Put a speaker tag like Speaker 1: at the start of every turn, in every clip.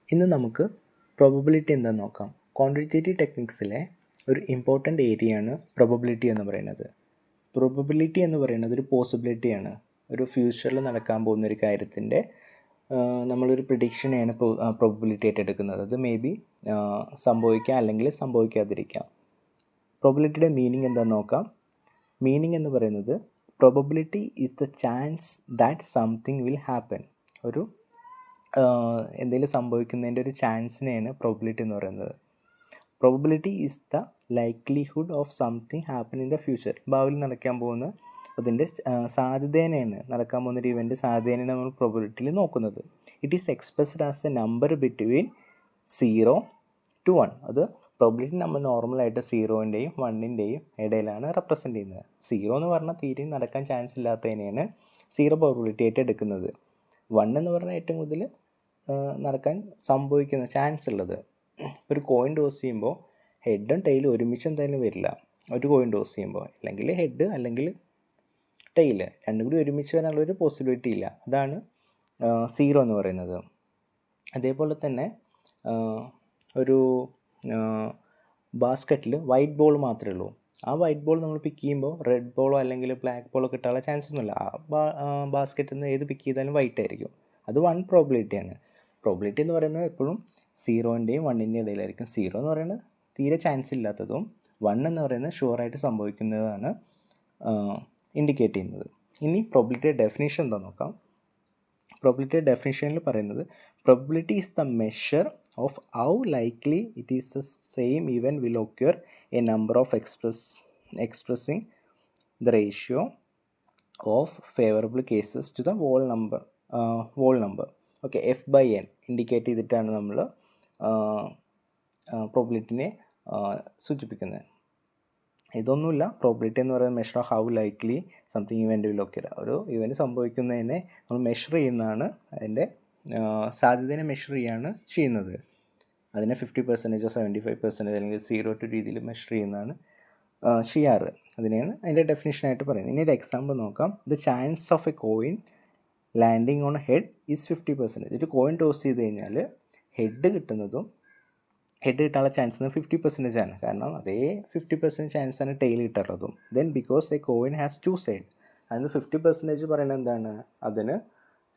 Speaker 1: ഇന്ന് നമുക്ക് പ്രോബബിലിറ്റി എന്താണെന്ന് നോക്കാം. ക്വാണ്ടിറ്റേറ്റീവ് ടെക്നിക്സിലെ ഒരു ഇമ്പോർട്ടൻ്റ് ഏരിയയാണ് പ്രോബബിലിറ്റി എന്ന് പറയുന്നത്. പ്രോബബിലിറ്റി എന്ന് പറയുന്നത് ഒരു പോസിബിലിറ്റിയാണ്. ഒരു ഫ്യൂച്ചറിൽ നടക്കാൻ പോകുന്ന ഒരു കാര്യത്തിൻ്റെ നമ്മളൊരു പ്രിഡിക്ഷനെയാണ് പ്രോബബിലിറ്റി ആയിട്ട് എടുക്കുന്നത്. അത് മേ ബി സംഭവിക്കാം അല്ലെങ്കിൽ സംഭവിക്കാതിരിക്കാം. പ്രോബബിലിറ്റിയുടെ മീനിങ് എന്താണെന്ന് നോക്കാം. മീനിങ് എന്ന് പറയുന്നത് probability is the chance that something will happen. ഒരു എന്തെങ്കിലും സംഭവിക്കുന്നതിൻ്റെ ഒരു ചാൻസിനെയാണ് പ്രോബബിലിറ്റി എന്ന് പറയുന്നത്. Probability is the likelihood of something happen in the future. ഭാവിയിൽ നടക്കാൻ പോകുന്ന അതിൻ്റെ സാധ്യതേനെയാണ്, നടക്കാൻ പോകുന്ന ഒരു ഇവൻ്റ് സാധ്യതയാണ് നമ്മൾ പ്രോബബിലിറ്റിയിൽ നോക്കുന്നത്. It is expressed as A number between 0 to 1. അത് പ്രോബബിലിറ്റി നമ്മൾ നോർമലായിട്ട് 0-ൻ്റെയും 1-ൻ്റെയും ഇടയിലാണ് റെപ്രസെൻ്റ് ചെയ്യുന്നത്. 0 എന്ന് പറഞ്ഞാൽ തീരെയും നടക്കാൻ ചാൻസ് ഇല്ലാത്തതിനെയാണ് 0 പ്രോബബിലിറ്റി ആയിട്ട് എടുക്കുന്നത്. 1 എന്ന് പറഞ്ഞാൽ ഏറ്റവും കൂടുതൽ നടക്കാൻ സംഭവിക്കുന്ന ചാൻസ് ഉള്ളത്. ഒരു കോയിൻ ടോസ് ചെയ്യുമ്പോൾ ഹെഡും ടെയിലും ഒരുമിച്ച് എന്തായാലും വരില്ല. ഒരു കോയിൻ ടോസ് ചെയ്യുമ്പോൾ അല്ലെങ്കിൽ ഹെഡ് അല്ലെങ്കിൽ ടെയില് രണ്ടും കൂടി ഒരുമിച്ച് വരാനുള്ളൊരു പോസിബിലിറ്റി ഇല്ല. അതാണ് 0 എന്ന് പറയുന്നത്. അതേപോലെ തന്നെ ഒരു ബാസ്ക്കറ്റിൽ വൈറ്റ് ബോൾ മാത്രമേ ഉള്ളൂ. ആ വൈറ്റ് ബോൾ നമ്മൾ പിക്ക് ചെയ്യുമ്പോൾ റെഡ് ബോളോ അല്ലെങ്കിൽ ബ്ലാക്ക് ബോളോ കിട്ടാനുള്ള ചാൻസ് ഒന്നുമില്ല. ആ ബാസ്ക്കറ്റിൽ നിന്ന് ഏത് പിക്ക് ചെയ്താലും വൈറ്റ് ആയിരിക്കും. അത് 1 പ്രോബിലിറ്റിയാണ്. പ്രോബിലിറ്റി എന്ന് പറയുന്നത് എപ്പോഴും 0-ൻ്റെയും 1-ൻ്റെയും ഇടയിലായിരിക്കും. 0 എന്ന് പറയുന്നത് തീരെ ചാൻസ് ഇല്ലാത്തതും 1 എന്ന് പറയുന്നത് ഷുവറായിട്ട് സംഭവിക്കുന്നതാണ് ഇൻഡിക്കേറ്റ് ചെയ്യുന്നത്. ഇനി പ്രോബിലിറ്റിയുടെ ഡെഫിനേഷൻ എന്താ നോക്കാം. പ്രോബിലിറ്റിയുടെ ഡെഫിനേഷനിൽ പറയുന്നത് probability is the measure of how likely it is the same event will occur a number of expressing the ratio of favorable cases to the whole number. Okay, f by n indicate ചെയ്തിട്ടാണ് നമ്മൾ പ്രോബിലിറ്റിനെ സൂചിപ്പിക്കുന്നത്. ഇതൊന്നുമില്ല. Probability എന്ന് പറയുന്നത് measure of how likely something event will ochre. ഒരു event സംഭവിക്കുന്നതിനെ നമ്മൾ measure ചെയ്യുന്നതാണ്, അതിൻ്റെ സാധ്യതയെ മെഷർ ചെയ്യാണ് ചെയ്യുന്നത്. അതിനെ 50% 75% അല്ലെങ്കിൽ 0 രീതിയിൽ മെഷർ ചെയ്യുന്നതാണ് ചെയ്യാറ്. അതിനെയാണ് അതിൻ്റെ ഡെഫിനിഷനായിട്ട് പറയുന്നത്. ഇനി ഒരു എക്സാമ്പിൾ നോക്കാം. The chance of A coin landing on head is 50%. ഒരു കോയിൻ ടോസ് ചെയ്ത് കഴിഞ്ഞാൽ ഹെഡ് കിട്ടാനുള്ള ചാൻസ് 50% ആണ്. കാരണം അതേ 50% ചാൻസാണ് ടെയിൽ കിട്ടാറുള്ളതും. Then because a coin has 2 side. അതിന് 50% പറയുന്നത് എന്താണ്, അതിന്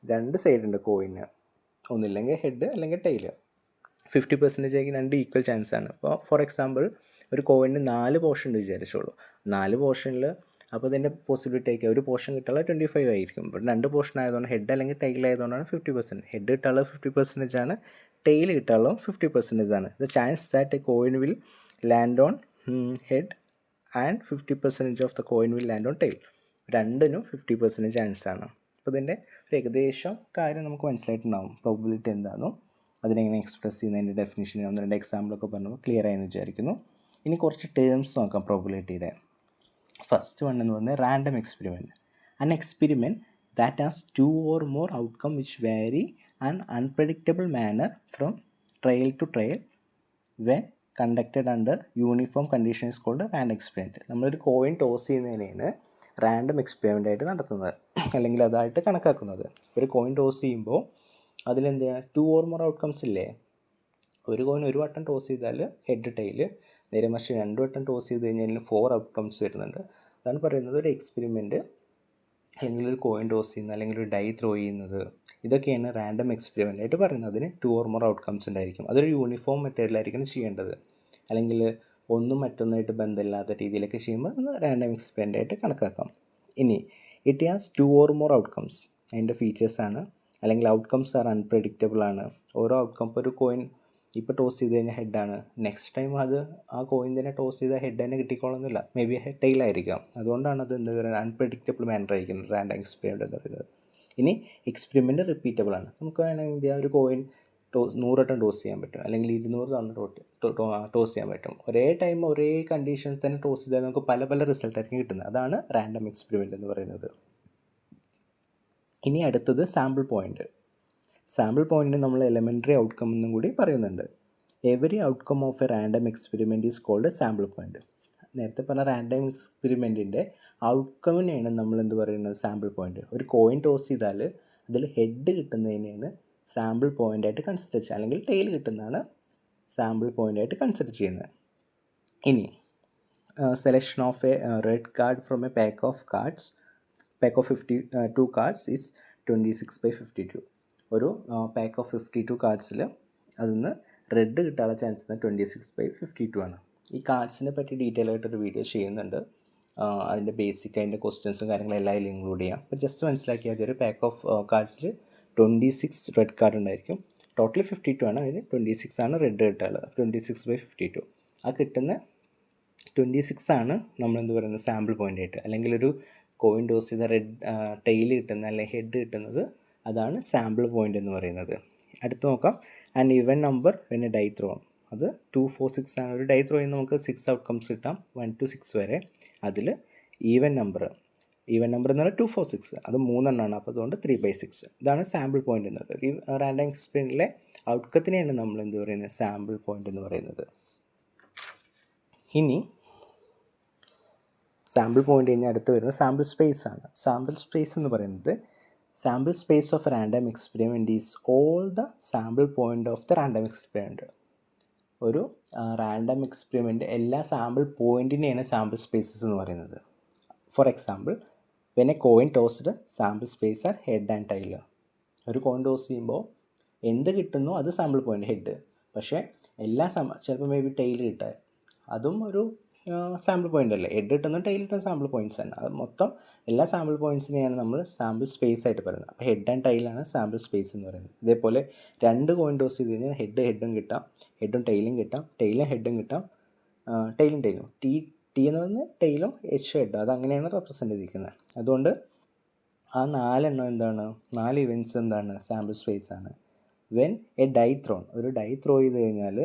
Speaker 1: 2 സൈഡ് ഉണ്ട് കോയിന്. ഒന്നില്ലെങ്കിൽ ഹെഡ് അല്ലെങ്കിൽ ടെയിൽ. 50% ആയിരിക്കും 2 ഈക്വൽ ചാൻസാണ്. അപ്പോൾ ഫോർ എക്സാമ്പിൾ ഒരു കോയിന് 4 പോർഷൻ ഉണ്ട് വിചാരിച്ചോളൂ. 4 പോർഷനിൽ അപ്പോൾ ഇതിൻ്റെ പോസിബിലിറ്റി ആയിരിക്കും ഒരു പോർഷൻ കിട്ടാനുള്ള 25 ആയിരിക്കും. ഇപ്പോൾ 2 പോർഷൻ ആയതുകൊണ്ട് ഹെഡ് അല്ലെങ്കിൽ ടെയിൽ ആയതുകൊണ്ടാണ് 50%. ഹെഡ് കിട്ടാനുള്ളത് 50% ആണ്, ടെയിൽ കിട്ടാനുള്ളത് 50% ആണ്. The chance that a coin will land on head and 50% of the coin will land on tail. രണ്ടിനും 50% ചാൻസാണ്. അപ്പോൾ ഇതിൻ്റെ ഒരു ഏകദേശം കാര്യം നമുക്ക് മനസ്സിലായിട്ടുണ്ടാകും പ്രോബിലിറ്റി എന്താണെന്നും അതിനെങ്ങനെ എക്സ്പ്രസ് ചെയ്യുന്നതിൻ്റെ ഡെഫിനിഷൻ 1-2 എക്സാമ്പിളൊക്കെ പറഞ്ഞു ക്ലിയർ ആയെന്ന് വിചാരിക്കുന്നു. ഇനി കുറച്ച് ടേംസ് നോക്കാം പ്രോബിലിറ്റിയുടെ. ഫസ്റ്റ് വൺ എന്ന് പറഞ്ഞാൽ random experiment. An experiment that has 2 or more outcome which vary an unpredictable manner from trial to trial when conducted under uniform condition is called random experiment. നമ്മളൊരു coin toss ചെയ്യുന്നതിനാണ് random experiment ആയിട്ട് നടത്തുന്നത് അല്ലെങ്കിൽ അതായിട്ട് കണക്കാക്കുന്നത്. ഒരു coin toss ചെയ്യുമ്പോൾ അതിലെന്ത് ചെയ്യുക, 2 or more ഔട്ട്കംസ് ഇല്ലേ. ഒരു കോയിൻ ഒരു വട്ടം ടോസ് ചെയ്താൽ ഹെഡ് ടെയിൽ, നേരെ മറിച്ച് 2 വട്ടം ടോസ് ചെയ്ത് കഴിഞ്ഞാൽ 4 ഔട്ട്കംസ് വരുന്നുണ്ട്. അതാണ് പറയുന്നത് ഒരു എക്സ്പെരിമെൻറ്റ് അല്ലെങ്കിൽ ഒരു കോയിൻ ടോസ് ചെയ്യുന്നത് അല്ലെങ്കിൽ ഒരു ഡൈ ത്രോ ചെയ്യുന്നത്, ഇതൊക്കെയാണ് റാൻഡം എക്സ്പെരിമെൻ്റ് ആയിട്ട് പറയുന്നത്. അതിന് 2 or more ഔട്ട്കംസ് ഉണ്ടായിരിക്കും. അതൊരു യൂണിഫോം മെത്തേഡിലായിരിക്കണം ചെയ്യേണ്ടത്. അല്ലെങ്കിൽ ഒന്നും മറ്റൊന്നായിട്ട് ബന്ധമില്ലാത്ത രീതിയിലൊക്കെ ചെയ്യുമ്പോൾ അത് റാൻഡം എക്സ്പെരിമെൻ്റ് ആയിട്ട് കണക്കാക്കാം. ഇനി it has 2 or more outcomes, അതിൻ്റെ ഫീച്ചേഴ്സാണ്. അല്ലെങ്കിൽ ഔട്ട്കംസ് ആർ അൺപ്രഡിക്റ്റബിൾ ആണ്. ഓരോ ഔട്ട്കം, ഇപ്പോൾ ഒരു കോയിൻ ഇപ്പോൾ ടോസ് ചെയ്ത് കഴിഞ്ഞാൽ ഹെഡാണ്, നെക്സ്റ്റ് ടൈം അത് ആ കോയിൻ തന്നെ ടോസ് ചെയ്താൽ ഹെഡ് തന്നെ കിട്ടിക്കോളുന്നില്ല, മേ ബി ടെയിലായിരിക്കാം. അതുകൊണ്ടാണ് അത് എന്താ പറയുക അൺപ്രഡിക്റ്റബിൾ മാനർ ആയിരിക്കുന്നത് റാൻഡം എക്സ്പെരിമെൻ്റ് എന്ന് പറയുന്നത്. ഇനി എക്സ്പെരിമെൻ്റ് റിപ്പീറ്റബിൾ ആണ്. നമുക്ക് വേണമെങ്കിൽ ഒരു കോയിൻ 100 വട്ടം ടോസ് ചെയ്യാൻ പറ്റും, അല്ലെങ്കിൽ 200 തവണ ടോസ് ചെയ്യാൻ പറ്റും. ഒരേ ടൈം ഒരേ കണ്ടീഷൻസ് തന്നെ ടോസ് ചെയ്താൽ നമുക്ക് പല പല റിസൾട്ടായിരിക്കും കിട്ടുന്നത്. അതാണ് റാൻഡം എക്സ്പെരിമെൻ്റ് എന്ന് പറയുന്നത്. ഇനി അടുത്തത് സാമ്പിൾ പോയിൻ്റ്. സാമ്പിൾ പോയിൻ്റ് നമ്മൾ എലമെൻ്ററി ഔട്ട്കം എന്നും കൂടി പറയുന്നുണ്ട്. Every outcome of a random experiment is called sample point. നേരത്തെ പറഞ്ഞ റാൻഡം എക്സ്പെരിമെൻറ്റിൻ്റെ ഔട്ട്കമിനെയാണ് നമ്മൾ എന്ത് പറയുന്നത്, സാമ്പിൾ പോയിൻ്റ്. ഒരു കോയിൻ ടോസ് ചെയ്താൽ അതിൽ ഹെഡ് കിട്ടുന്നതിനെയാണ് സാമ്പിൾ പോയിൻ്റായിട്ട് കൺസിഡർ ചെയ്യുക, അല്ലെങ്കിൽ ടെയിൽ കിട്ടുന്നതാണ് സാമ്പിൾ പോയിൻ്റായിട്ട് കൺസിഡർ ചെയ്യുന്നത്. ഇനി selection of a red card from a pack of 52 cards is 26/52. ഒരു പാക്ക് ഓഫ് 52 കാർഡ്സിൽ അതിൽ നിന്ന് റെഡ് കിട്ടാനുള്ള ചാൻസ് 26/52 ആണ്. ഈ കാർഡ്സിനെ പറ്റി ഡീറ്റെയിൽ ആയിട്ടൊരു വീഡിയോ ചെയ്യുന്നുണ്ട്. അതിൻ്റെ ബേസിക് അതിൻ്റെ ക്വസ്റ്റ്യൻസും കാര്യങ്ങളെല്ലാം അതിൽ ഇൻക്ലൂഡ് ചെയ്യാം. അപ്പോൾ ജസ്റ്റ് മനസ്സിലാക്കിയാൽ ഒരു പാക്ക് ഓഫ് കാർഡ്സിൽ 26 റെഡ് കാർഡ് ഉണ്ടായിരിക്കും. ടോട്ടൽ 52 ആണ്, അതിൽ 26 ആണ് റെഡ് കിട്ടാനുള്ളത്. 26/52. ആ കിട്ടുന്ന 26 ആണ് നമ്മളെന്ത് പറയുന്നത് സാമ്പിൾ പോയിൻ്റായിട്ട്, അല്ലെങ്കിൽ ഒരു കോയിൻ ടോസ് ചെയ്ത റെഡ് ടെയിൽ കിട്ടുന്ന അല്ലെങ്കിൽ ഹെഡ് കിട്ടുന്നത്, അതാണ് സാമ്പിൾ പോയിൻ്റ് എന്ന് പറയുന്നത്. അടുത്ത് നോക്കാം. And even number when a die thrown, അത് 2, 4, 6 ആണ്. ഒരു ഡൈ ത്രോ ചെയ്യുന്ന നമുക്ക് 6 ഔട്ട്കംസ് കിട്ടാം, 1 to 6 വരെ. അതിൽ ഈവൻ നമ്പർ എന്ന് പറഞ്ഞാൽ 2, 4, 6, അത് 3 എണ്ണമാണ്. അപ്പോൾ അതുകൊണ്ട് 3/6. ഇതാണ് സാമ്പിൾ പോയിൻ്റ് എന്ന് പറയുന്നത്. ഈ റാൻഡം എക്സ്പെരിമെൻറ്റിലെ ഔട്ട്കത്തിനെയാണ് നമ്മൾ എന്ത് പറയുന്നത് സാമ്പിൾ പോയിൻ്റ് എന്ന് പറയുന്നത്. ഇനി സാമ്പിൾ പോയിൻ്റ് കഴിഞ്ഞാൽ അടുത്ത് വരുന്നത് സാമ്പിൾ സ്പേസ് ആണ്. സാമ്പിൾ സ്പേസ് എന്ന് പറയുന്നത് sample space of random experiment is all the sample point of the random experiment. ഒരു റാൻഡം എക്സ്പെരിമെൻറ്റ് എല്ലാ സാമ്പിൾ പോയിൻറ്റിനെയാണ് സാമ്പിൾ സ്പേസസ് എന്ന് പറയുന്നത്. For example, when a coin tossed sample space are head and tail. ഒരു coin toss ചെയ്യുമ്പോൾ എന്ത് കിട്ടുന്നു അത് സാമ്പിൾ പോയിൻ്റ് ഹെഡ്. പക്ഷേ എല്ലാ ചിലപ്പോൾ മേ ബി ടൈൽ കിട്ടുക, അതും ഒരു സാമ്പിൾ പോയിൻ്റ് അല്ലേ. ഹെഡ് കിട്ടുന്ന ടൈൽ കിട്ടുന്ന സാമ്പിൾ പോയിൻറ്റ്സ് ആണ്. അത് മൊത്തം എല്ലാ സാമ്പിൾ പോയിൻറ്റ്സിനെയാണ് നമ്മൾ സാമ്പിൾ സ്പേസ് ആയിട്ട് പറയുന്നത്. അപ്പോൾ ഹെഡ് ആൻഡ് ടൈലാണ് സാമ്പിൾ സ്പേസ് എന്ന് പറയുന്നത്. ഇതേപോലെ 2 കോയിൻ ടോസ് ചെയ്ത് കഴിഞ്ഞാൽ ഹെഡും കിട്ടാം, ഹെഡും ടൈലും കിട്ടാം, ടൈലും ഹെഡും കിട്ടാം, ടൈലും ടി എന്ന് പറഞ്ഞാൽ ടൈലും ഹെഡ്, അതങ്ങനെയാണ് റെപ്രസെൻ്റ് ചെയ്തിരിക്കുന്നത്. അതുകൊണ്ട് ആ 4 എണ്ണം എന്താണ്, 4 ഇവൻറ്റ്സ് എന്താണ് സാമ്പിൾ സ്പേസ് ആണ്. വെൻ എ ഡൈ ത്രോൺ, ഒരു ഡൈ ത്രോ ചെയ്ത് കഴിഞ്ഞാൽ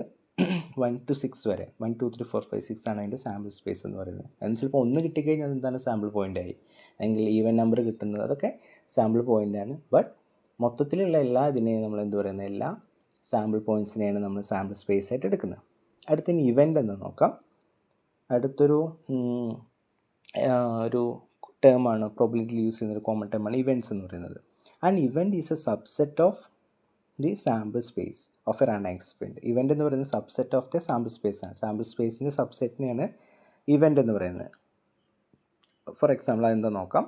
Speaker 1: 1 to 6 വരെ, 1, 2, 3, 4, 5, 6 ആണ് അതിൻ്റെ സാമ്പിൾ സ്പേസ് എന്ന് പറയുന്നത്. അതിന് ചിലപ്പോൾ 1 കിട്ടിക്കഴിഞ്ഞാൽ എന്താണ് സാമ്പിൾ പോയിൻ്റായി, അല്ലെങ്കിൽ ഈവൻ നമ്പർ കിട്ടുന്നത്, അതൊക്കെ സാമ്പിൾ പോയിൻ്റാണ്. ബട്ട് മൊത്തത്തിലുള്ള എല്ലാ ഇതിനെയും നമ്മൾ എന്ത് പറയുന്നത്, എല്ലാ സാമ്പിൾ പോയിൻറ്റ്സിനെയാണ് നമ്മൾ സാമ്പിൾ സ്പേസ് ആയിട്ട് എടുക്കുന്നത്. അടുത്തതിന് ഇവൻ്റ് എന്ന് നോക്കാം. അടുത്തൊരു ഒരു ടേമാണ്, പ്രോബബിലിറ്റി യൂസ് ചെയ്യുന്നൊരു കോമൺ ടേമാണ് ഇവൻറ്റ്സ് എന്ന് പറയുന്നത്. And event is a subset of the sample space of a random experiment. Event എന്ന് പറയുന്നത് subset of the sample space ആണ്. സാമ്പിൾ സ്പേസിൻ്റെ സബ്സെറ്റിനെയാണ് ഇവൻ്റ് എന്ന് പറയുന്നത്. ഫോർ എക്സാമ്പിൾ അതെന്താ നോക്കാം.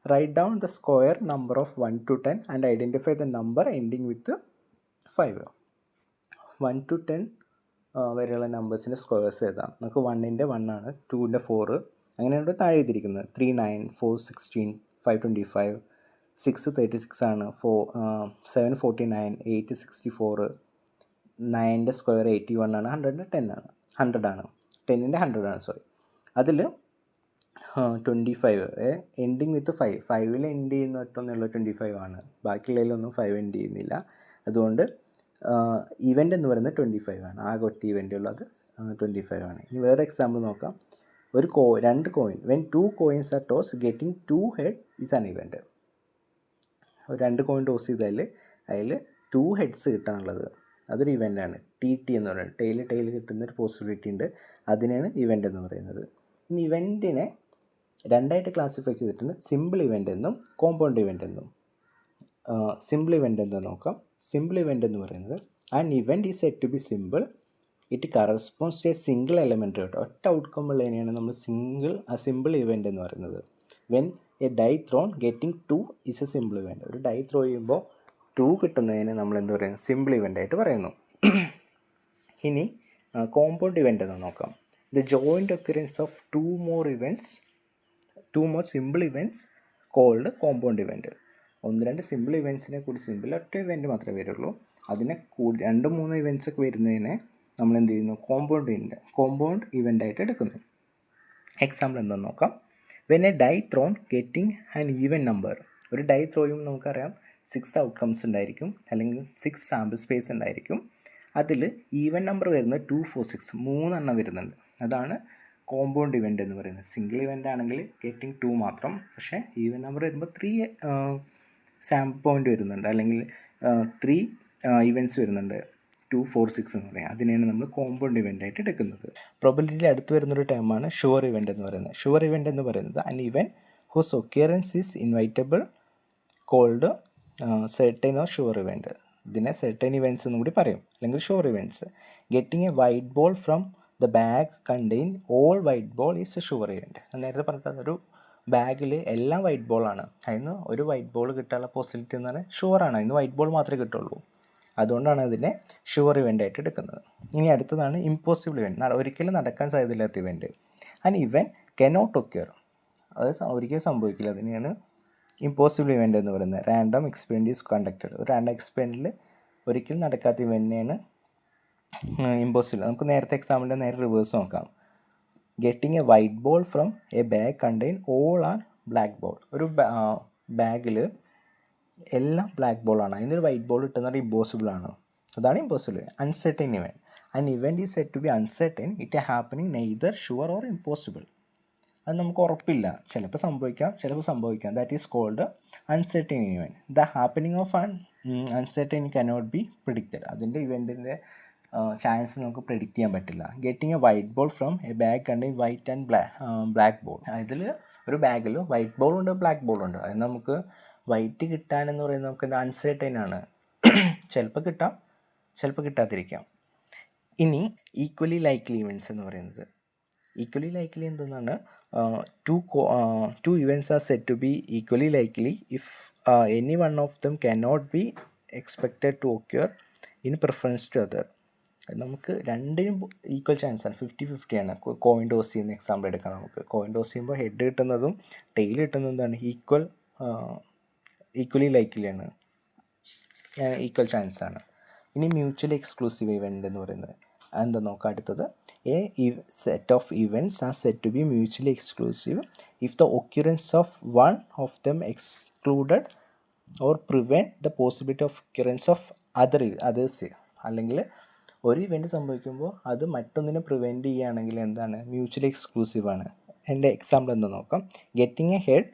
Speaker 1: Right down the square number of 1 to 10 and identify the number ending with 5. 1 to 10 വരെയുള്ള നമ്പേഴ്സിൻ്റെ സ്ക്വയേഴ്സ് എഴുതാം. നമുക്ക് 1ൻ്റെ 1 ആണ്, 2ൻ്റെ 4, അങ്ങനെയാണ് താഴെ എഴുതിയിരിക്കുന്നത്. 3, 9, 4, 16, 5, 25, 6, 36 ആണ്, 7, 49, 8, 64, 9ൻ്റെ സ്ക്വയർ 81 ആണ്, 100ൻ്റെ 10 ആണ്, 100 ആണ്, 10ൻ്റെ 100 ആണ്, സോറി. അതിൽ 25 എൻഡിങ് വിത്ത് 5, 5ൽ എൻഡ് ചെയ്യുന്ന ഒറ്റൊന്നുള്ള 25 ആണ്, ബാക്കിയുള്ളതിലൊന്നും 5 എൻഡ് ചെയ്യുന്നില്ല. അതുകൊണ്ട് ഇവൻ്റ് എന്ന് പറയുന്നത് 25 ആണ്. ആകെ ഒറ്റ ഇവൻ്റ് ഉള്ളത് 25 ആണ്. ഇനി വേറെ എക്സാമ്പിൾ നോക്കാം. ഒരു 2 coin, when 2 coins are toss getting 2 head is an event. 2 coin toss ചെയ്താൽ അതിൽ 2 heads കിട്ടാനുള്ളത്, അതൊരു ഇവൻ്റാണ്. ടി എന്ന് പറയുന്നത് ടൈൽ കിട്ടുന്നൊരു പോസിബിലിറ്റി ഉണ്ട്, അതിനാണ് ഇവൻ്റ് എന്ന് പറയുന്നത്. ഇനി ഇവൻറ്റിനെ 2ആയിട്ട് ക്ലാസിഫൈ ചെയ്തിട്ടുണ്ട്, സിമ്പിൾ ഇവൻ്റ് എന്നും കോമ്പൗണ്ട് ഇവൻ്റ് എന്നും. സിമ്പിൾ ഇവൻ്റ് എന്താ നോക്കാം. സിമ്പിൾ ഇവൻ്റ് എന്ന് പറയുന്നത് an event is set to be simple, it corresponds to a single element കേട്ടോ, ഒറ്റ ഔട്ട്കം ഉള്ളതിനെയാണ് നമ്മൾ സിമ്പിൾ ഇവൻ്റ് എന്ന് പറയുന്നത്. When a die thrown getting 2 is a simple event. ഒരു ഡൈ ത്രോ ചെയ്യുമ്പോൾ 2 കിട്ടുന്നതിന് നമ്മൾ എന്ത് പറയുന്നത്, സിമ്പിൾ ഇവൻ്റ് ആയിട്ട് പറയുന്നു. ഇനി കോമ്പൗണ്ട് ഇവൻ്റ് എന്ന് നോക്കാം. The joint occurrence of 2 more simple events called compound event. 1-2 simple ഇവൻറ്റ്സിനെ കൂടി, സിമ്പിൾ ഒറ്റ ഇവൻ്റ് മാത്രമേ വരുള്ളൂ, അതിനെ കൂടി 2-3 ഇവൻറ്റ്സ് ഒക്കെ വരുന്നതിനെ നമ്മൾ എന്ത് ചെയ്യുന്നു, കോമ്പൗണ്ട് ഇവൻ്റ് ആയിട്ട് എടുക്കുന്നു. എക്സാമ്പിൾ എന്താണെന്ന് നോക്കാം. When a die thrown getting an even number. ഒരു ഡൈ ത്രോയും നമുക്കറിയാം 6 ഔട്ട്കംസ് ഉണ്ടായിരിക്കും, അല്ലെങ്കിൽ 6 സാമ്പിൾ സ്പേസ് ഉണ്ടായിരിക്കും. അതിൽ ഈവൻ നമ്പർ വരുന്നത് 2, 4, 6, 3 എണ്ണം വരുന്നുണ്ട്. അതാണ് കോമ്പൗണ്ട് ഇവൻ്റ് എന്ന് പറയുന്നത്. സിംഗിൾ ഇവൻ്റ് ആണെങ്കിൽ ഗെറ്റിംഗ് 2 മാത്രം, പക്ഷേ ഈവൻ നമ്പർ വരുമ്പോൾ 3 സാമ്പിൾ പോയിൻ്റ് വരുന്നുണ്ട്, അല്ലെങ്കിൽ 3 ഇവൻറ്റ്സ് വരുന്നുണ്ട്, 2, 4, 6 എന്ന് പറയാം. അതിനെയാണ് നമ്മൾ കോമ്പൗണ്ട് ഇവൻ്റ് ആയിട്ട് എടുക്കുന്നത്. പ്രോബബിലിറ്റി അടുത്ത് വരുന്നൊരു ടേമാണ് ഷുവർ ഇവൻ്റ് എന്ന് പറയുന്നത്. ഷുവർ ഇവൻ്റ് എന്ന് പറയുന്നത് an event whose occurrence is inevitable called certain or sure event. ഇതിനെ സെർട്ടൻ ഇവൻറ്റ്സ് എന്നും കൂടി പറയും, അല്ലെങ്കിൽ sure events. Getting a white ball from the bag contain all white ball is a sure event. നേരത്തെ പറഞ്ഞിട്ട് ഒരു ബാഗിൽ എല്ലാം വൈറ്റ് ബോളാണ്, അതിന് ഒരു വൈറ്റ് ബോൾ കിട്ടാനുള്ള പോസിബിലിറ്റി എന്ന് പറഞ്ഞാൽ ഷുവറാണ്, അതിന് വൈറ്റ് ബോൾ മാത്രമേ കിട്ടുള്ളൂ. അതുകൊണ്ടാണ് അതിനെ ഷുവർ ഇവൻ്റ് ആയിട്ട് എടുക്കുന്നത്. ഇനി അടുത്തതാണ് ഇമ്പോസിബിൾ ഇവൻറ്റ്, ഒരിക്കലും നടക്കാൻ സാധ്യതയില്ലാത്ത ഇവൻറ്റ്. ആൻഡ് ഇവൻ കനോട്ട് ഒക്യൂർ, അത് ഒരിക്കലും സംഭവിക്കില്ല, അതിനെയാണ് ഇമ്പോസിബിൾ ഇവൻ്റ് എന്ന് പറയുന്നത്. റാൻഡം എക്സ്പെരിമെൻ്റ് ഈസ് കണ്ടക്റ്റഡ്, ഒരു റാൻഡം എക്സ്പെരിമെൻറ്റിൽ ഒരിക്കലും നടക്കാത്ത ഇവൻ്റിനെയാണ് ഇമ്പോസിബിൾ. നമുക്ക് നേരത്തെ എക്സാമ്പിളിൻ്റെ നേരെ റിവേഴ്സ് നോക്കാം. Getting a white ball from a bag contain all are black ball, ഒരു ബാഗിൽ എല്ലാം ബ്ലാക്ക് ബോളാണ്, അതിനൊരു വൈറ്റ് ബോൾ കിട്ടുന്നത് ഇമ്പോസിബിൾ ആണ്, അതാണ് impossible. Uncertain event, and event is set to be uncertain, it happening neither sure or impossible. അത് നമുക്ക് ഉറപ്പില്ല, ചിലപ്പോൾ സംഭവിക്കാം ചിലപ്പോൾ സംഭവിക്കാം. That is called uncertain event. The happening of uncertain cannot be predicted, അതിൻ്റെ ഇവൻറ്റിൻ്റെ ചാൻസ് നമുക്ക് പ്രെഡിക്റ്റ് ചെയ്യാൻ പറ്റില്ല. Getting a white ball from a bag contain white and black ball, ഇതിൽ ഒരു ബാഗിൽ വൈറ്റ് ബോളുണ്ട് ബ്ലാക്ക് ബോളുണ്ട്, അത് നമുക്ക് വൈറ്റ് കിട്ടാനെന്ന് പറയുന്നത് നമുക്ക് അൺസെർട്ടൈൻ ആണ്, ചിലപ്പോൾ കിട്ടാം ചിലപ്പോൾ കിട്ടാതിരിക്കാം. ഇനി ഈക്വലി ലൈക്ലി ഇവൻറ്റ്സ് എന്ന് പറയുന്നത്, ഈക്വലി ലൈക്ലി എന്തെന്നാണ്, two events are set to be equally likely if any one of them cannot be expected to occur in preference to other. നമുക്ക് രണ്ടിനും ഈക്വൽ ചാൻസാണ്, 50-50 ആണ്. കോയിൻ ടോസ് ചെയ്യുന്ന എക്സാമ്പിൾ എടുക്കാം. നമുക്ക് coin toss ചെയ്യുമ്പോൾ ഹെഡ് കിട്ടുന്നതും tail കിട്ടുന്നതും എന്താണ്, ഈക്വലി ലൈക്ലിയാണ്, ഈക്വൽ ചാൻസാണ്. ഇനി മ്യൂച്വലി എക്സ്ക്ലൂസീവ് ഇവൻ്റ് എന്ന് പറയുന്നത് എന്താ നോക്കാം. അടുത്തത്, a set of events are set to be mutually exclusive if the occurrence of one of them excluded or prevent the possibility of occurrence of others. അല്ലെങ്കിൽ ഒരു event സംഭവിക്കുമ്പോൾ അത് മറ്റൊന്നിനെ പ്രിവെൻറ്റ് ചെയ്യുകയാണെങ്കിൽ എന്താണ്, മ്യൂച്വലി എക്സ്ക്ലൂസീവ് ആണ്. എൻ്റെ എക്സാമ്പിൾ എന്താ നോക്കാം. Getting a head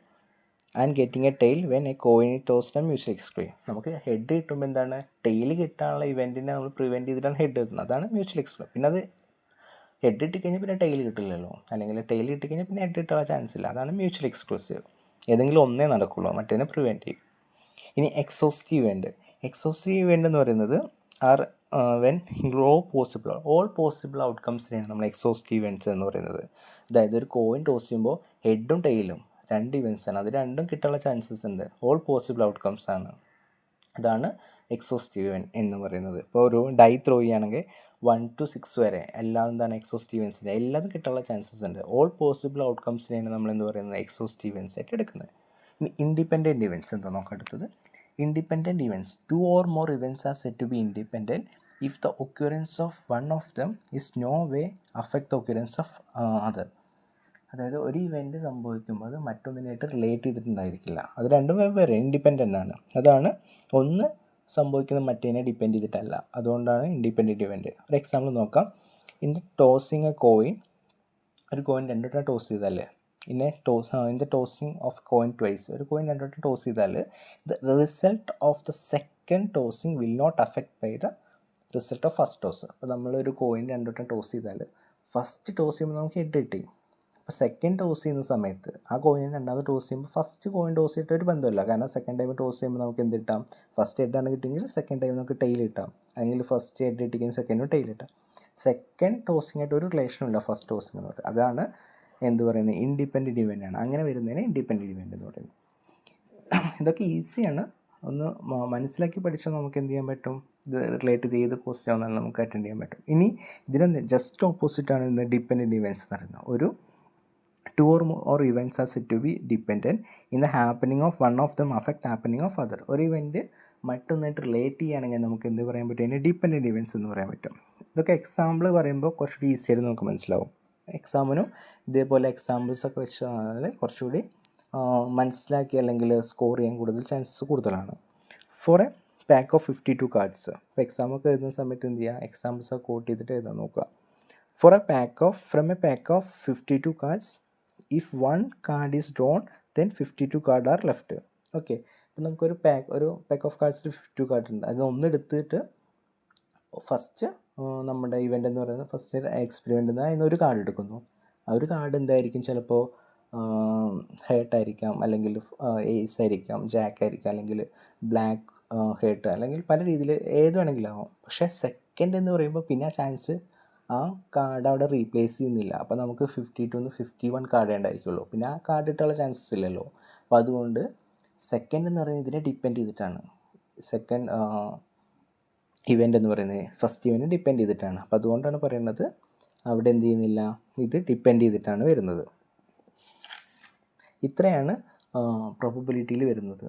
Speaker 1: and getting a tail when a coin tossed and mutually exclusive. നമുക്ക് ഹെഡ് കിട്ടുമ്പോൾ എന്താണ്, ടെയിൽ കിട്ടാനുള്ള ഇവൻറ്റിനെ നമ്മൾ പ്രിവെൻറ്റ് ചെയ്തിട്ടാണ് ഹെഡ് കിട്ടുന്നത്, അതാണ് മ്യൂച്വലി എക്സ്ക്ലൂസീവ്. പിന്നെ അത് ഹെഡ് കിട്ടിക്കഴിഞ്ഞാൽ പിന്നെ ടെയിൽ കിട്ടില്ലല്ലോ, അല്ലെങ്കിൽ ടെയിൽ കിട്ടിക്കഴിഞ്ഞാൽ പിന്നെ ഹെഡ് കിട്ടാനുള്ള ചാൻസ് ഇല്ല, അതാണ് മ്യൂച്വലി എക്സ്ക്ലൂസീവ്. ഏതെങ്കിലും ഒന്നേ നടക്കുള്ളൂ, മറ്റേതിനെ പ്രിവെൻറ്റ് ചെയ്യും. ഇനി എക്സോസ്റ്റീവ് ഇവൻറ്റ്. എക്സോസ്റ്റീവ് ഇവൻറ്റ് എന്ന് പറയുന്നത് ആർ വെൻ ഓൾ പോസിബിൾ ഔട്ട്കംസിനെയാണ് നമ്മൾ എക്സോസ്റ്റീവ് ഇവൻറ്റ്സ് എന്ന് പറയുന്നത്. അതായത് ഒരു കോയിൻ ടോസ് ചെയ്യുമ്പോൾ ഹെഡും ടെയിലും രണ്ട് ഇവൻറ്റ്സ് ആണ്, അത് രണ്ടും കിട്ടാനുള്ള ചാൻസസ് ഉണ്ട്, ഓൾ പോസിബിൾ ഔട്ട്കംസ് ആണ്, അതാണ് എക്സോസ്റ്റീവ് ഇവൻറ്റ് എന്ന് പറയുന്നത്. ഇപ്പോൾ ഒരു ഡൈ ത്രോ ചെയ്യുകയാണെങ്കിൽ 1 to 6 വരെ എല്ലാം എന്താണ് എക്സോസ്റ്റീവ് ഇവൻറ്റ്സിൻ്റെ എല്ലാതും കിട്ടാനുള്ള ചാൻസസ് ഉണ്ട്. ഓൾ പോസിബിൾ ഔട്ട്കംസിനെയാണ് നമ്മൾ എന്ത് പറയുന്നത്, എക്സോസ്റ്റീവ് ഇവൻറ്റ്സ് ആയിട്ട് എടുക്കുന്നത്. ഇനി ഇൻഡിപെൻഡൻറ്റ് ഇവൻറ്റ്സ് എന്താ നോക്കാം. അടുത്തത്, independent events, 2 or more events are said to be independent if the occurrence of one of them is no way affect the occurrence of other. അതായത് ഒരു ഇവൻറ്റ് സംഭവിക്കുമ്പോൾ അത് മറ്റൊന്നിനായിട്ട് റിലേറ്റ് ചെയ്തിട്ടുണ്ടായിരിക്കില്ല, അത് രണ്ടും വെവ്വേറെ ഇൻഡിപെൻഡൻ്റ് ആണ്. അതാണ് ഒന്ന് സംഭവിക്കുന്നത് മറ്റേതിനെ ഡിപ്പെൻഡ് ചെയ്തിട്ടല്ല, അതുകൊണ്ടാണ് ഇൻഡിപെൻഡൻറ്റ് ഇവൻറ്റ്. ഒരു എക്സാമ്പിൾ നോക്കാം. In the tossing a coin, ഒരു കോയിൻ രണ്ടു വട്ടം ടോസ് ചെയ്തല്ലേ, in the tossing of coin twice, ഒരു കോയിൻ രണ്ടു വട്ടം ടോസ് ചെയ്താൽ the result of the second tossing will not affect by the result of first toss. അപ്പോൾ നമ്മളൊരു കോയിൻ രണ്ടു വട്ടം ടോസ് ചെയ്താൽ ഫസ്റ്റ് ടോസ് ചെയ്യുമ്പോൾ നമുക്ക് ഹെഡ് കിട്ടി, അപ്പോൾ സെക്കൻഡ് ടോസ് ചെയ്യുന്ന സമയത്ത് ആ കോയിനെ രണ്ടാമത് ടോസ് ചെയ്യുമ്പോൾ ഫസ്റ്റ് കോയിൻ ടോസ് ചെയ്തിട്ട് ഒരു ബന്ധമില്ല, കാരണം സെക്കൻഡ് ടൈം ടോസ് ചെയ്യുമ്പോൾ നമുക്ക് എന്ത് കിട്ടാം, ഫസ്റ്റ് ഹെഡാണ് കിട്ടിയെങ്കിൽ സെക്കൻഡ് ടൈം നമുക്ക് ടെയിൽ കിട്ടാം, അല്ലെങ്കിൽ ഫസ്റ്റ് ഹെഡ് കിട്ടിയെങ്കിൽ സെക്കൻഡ് ടെയിൽ കിട്ടാം. സെക്കൻഡ് ടോസിങ്ങായിട്ട് ഒരു റിലേഷനും ഇല്ല ഫസ്റ്റ് ടോസിങ് എന്ന് പറയുന്നത്, അതാണ് എന്ത് പറയുന്നത്, ഇൻഡിപെൻഡൻറ്റ് ഇവൻ്റ് ആണ്. അങ്ങനെ വരുന്നതിന് ഇൻഡിപെൻഡൻറ്റ് ഇവൻ്റ് എന്ന് പറയുന്നത്. ഇതൊക്കെ ഈസിയാണ്, ഒന്ന് മനസ്സിലാക്കി പഠിച്ചാൽ നമുക്ക് എന്ത് ചെയ്യാൻ പറ്റും, ഇത് റിലേറ്റ് ചെയ്ത് ക്വസ്റ്റ്യൻ വന്നാൽ നമുക്ക് അറ്റൻഡ് ചെയ്യാൻ പറ്റും. ഇനി ഇതിന് ജസ്റ്റ് ഓപ്പോസിറ്റാണ് ഇന്ന് ഡിപ്പെൻഡൻറ്റ് ഇവൻറ്റ്സ് എന്ന് പറയുന്നത്. ഒരു 2 or more events are said to be dependent in the happening of one of them affect happening of other. ഒരു ഇവൻറ്റ് മറ്റൊന്നായിട്ട് റിലേറ്റ് ചെയ്യുകയാണെങ്കിൽ നമുക്ക് എന്ത് പറയാൻ പറ്റും, അതിന് ഡിപ്പെൻഡൻറ്റ് ഇവൻറ്റ്സ് എന്ന് പറയാൻ പറ്റും. ഇതൊക്കെ എക്സാമ്പിൾ പറയുമ്പോൾ കുറച്ചുകൂടി ഈസിയായിട്ട് നമുക്ക് മനസ്സിലാവും. എക്സാമിനും ഇതേപോലെ എക്സാമ്പിൾസൊക്കെ വെച്ചാൽ കുറച്ചുകൂടി മനസ്സിലാക്കി അല്ലെങ്കിൽ സ്കോർ ചെയ്യാൻ കൂടുതൽ ചാൻസസ് കൂടുതലാണ്. For a pack of 52 cards, ഇപ്പോൾ എക്സാമൊക്കെ എഴുതുന്ന സമയത്ത് എന്ത് ചെയ്യുക, എക്സാമ്പിൾസൊക്കെ കോട്ട് ചെയ്തിട്ട് എഴുതാൻ നോക്കുക. For a pack of 52 cards, if one card is drawn then 52 cards are left. Okay, അപ്പോൾ നമുക്കൊരു പാക്ക് ഓഫ് കാർഡ്സിൽ 52 കാർഡ് ഉണ്ട്, അതിൽ ഒന്ന് എടുത്തിട്ട് ഫസ്റ്റ് നമ്മുടെ ഇവൻ്റ് എന്ന് പറയുന്നത് ഫസ്റ്റ് എക്സ്പെരിമെൻ്റ് എന്ന് അതിന് ഒരു കാർഡ് എടുക്കുന്നു. ആ ഒരു കാർഡ് എന്തായിരിക്കും, ചിലപ്പോൾ ഹേർട്ടായിരിക്കാം, അല്ലെങ്കിൽ ഏസ് ആയിരിക്കാം, ജാക്ക് ആയിരിക്കാം, അല്ലെങ്കിൽ ബ്ലാക്ക് ഹേർട്ട് അല്ലെങ്കിൽ പല രീതിയിൽ ഏത് വേണമെങ്കിലും ആവാം. പക്ഷേ സെക്കൻഡ് എന്ന് പറയുമ്പോൾ പിന്നെ ആ ചാൻസ് ആ കാർഡ് അവിടെ റീപ്ലേസ് ചെയ്യുന്നില്ല. അപ്പോൾ നമുക്ക് 52 51 കാർഡേ ഉണ്ടായിരിക്കുള്ളൂ. പിന്നെ ആ കാർഡ് ഇട്ടുള്ള ചാൻസസ് ഇല്ലല്ലോ. അപ്പോൾ അതുകൊണ്ട് സെക്കൻഡ് എന്ന് പറയുന്നത് ഇതിനെ ഡിപ്പെൻഡ് ചെയ്തിട്ടാണ്. സെക്കൻഡ് ഇവൻ്റ് എന്ന് പറയുന്നത് ഫസ്റ്റ് ഇവൻറ്റ് ഡിപ്പെൻഡ് ചെയ്തിട്ടാണ്. അപ്പോൾ അതുകൊണ്ടാണ് പറയുന്നത് അവിടെ എന്ത് ചെയ്യുന്നില്ല, ഇത് ഡിപ്പെൻഡ് ചെയ്തിട്ടാണ് വരുന്നത്. ഇത്രയാണ് പ്രോബബിലിറ്റിയിൽ വരുന്നത്.